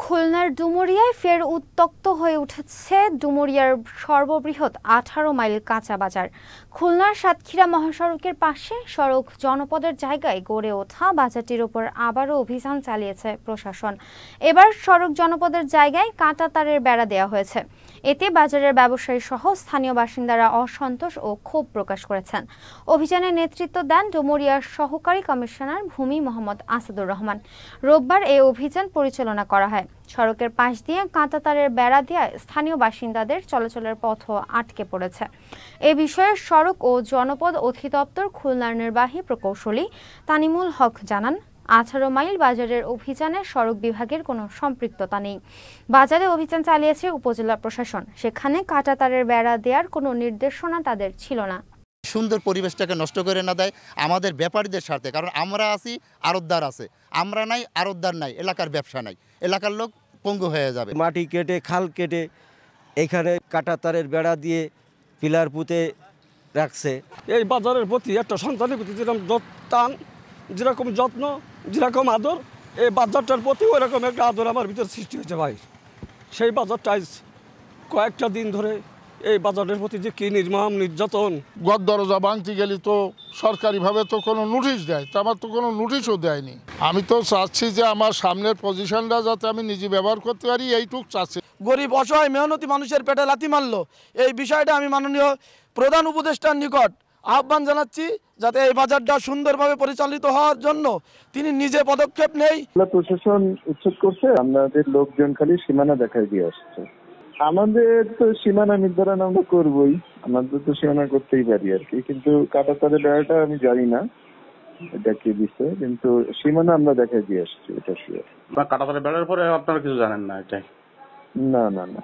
খুলনার ডুমুরিয়ায় ফের উত্তপ্ত হয়ে উঠেছে ডুমুরিয়ার সর্ববৃহৎ 18 মাইল কাঁচা বাজার। খুলনার সাতক্ষীরা মহাসড়কের পাশে সড়ক জনপদের জায়গায় গড়ে ওঠা বাজারটির ওপর আবারও অভিযান চালিয়েছে প্রশাসন। এবার সড়ক জনপদের জায়গায় কাঁটা তারের বেড়া দেওয়া হয়েছে। এতে বাজারের ব্যবসায়ী সহ স্থানীয় বাসিন্দারা অসন্তোষ ও ক্ষোভ প্রকাশ করেছেন। অভিযানে নেতৃত্ব দেন ডুমুরিয়ার সহকারী কমিশনার ভূমি মোহাম্মদ আসাদুর রহমান। রোববার এই অভিযান পরিচালনা করা হয়। সড়কের পাশ দিয়ে কাঁটা তারের বেড়া দেওয়ায় স্থানীয় বাসিন্দাদের চলাচলের পথও আটকে পড়েছে। এ বিষয়ে সড়ক ও জনপদ অধিদপ্তর খুলনার নির্বাহী প্রকৌশলী তানিমুল হক জানান, 18 মাইল বাজারের অভিযানে সড়ক বিভাগের কোনো সম্পৃক্ততা নেই। বাজারে অভিযান চালিয়েছে উপজেলা প্রশাসন। সেখানে কাঁটা তারের বেড়া দেওয়ার কোনো নির্দেশনা তাদের ছিল না। সুন্দর পরিবেশটাকে নষ্ট করে না দেয় আমাদের ব্যাপারীদের স্বার্থে, কারণ আমরা আছি, আড়তদার আছে, আমরা নাই, আড়তদার নাই, এলাকার ব্যবসা নাই, এলাকার লোক পঙ্গু হয়ে যাবে। মাটি কেটে খাল কেটে এখানে কাঁটা তারের বেড়া দিয়ে পিলার পুঁতে রাখছে। এই বাজারের প্রতি একটা সন্তানের প্রতি যেরকম টান, যেরকম যত্ন, যেরকম আদর, এই বাজারটার প্রতি ওইরকম একটা আদর আমার ভিতরে সৃষ্টি হয়েছে ভাই। সেই বাজারটা কয়েকটা দিন ধরে এই বাজারের প্রতি যে কি নির্মম নির্যাতন। ঘর দরজা ভাঙতে গেলে তো সরকারিভাবে তো কোনো নোটিশ দেয়, তো আমার তো কোনো নোটিশও দেয়নি। আমি তো চাচ্ছি যে আমার সামনের পজিশনটা যাতে আমি নিজে ব্যবহার করতে পারি, এইটুক চাচ্ছি। গরিব অসহায় মেহনতি মানুষের পেটে লাথি মারলো, এই বিষয়টা আমি মাননীয় প্রধান উপদেষ্টার নিকট আহ্বান জানাচ্ছি যাতে এই বাজারটা সুন্দরভাবে পরিচালিত হওয়ার জন্য তিনি নিজে পদক্ষেপ নেই। প্রশাসন উচ্ছেদ করছে, আমাদের লোকজন খালি সীমানা দেখাই দিয়ে আসছে। আমাদের তো সীমানা নির্ধারণ আমরা করবই, আমাদের তো সীমানা করতেই পারি আর কি, কিন্তু কাঁটা তারের বেড়াটা আমি জানি না এটা কি দিচ্ছে, কিন্তু সীমানা আমরা দেখাই দিয়ে আসছি, এটা শিওর। কাঁটা তারের বেড়ার পরে আপনারা কিছু জানেন না? এটাই না না না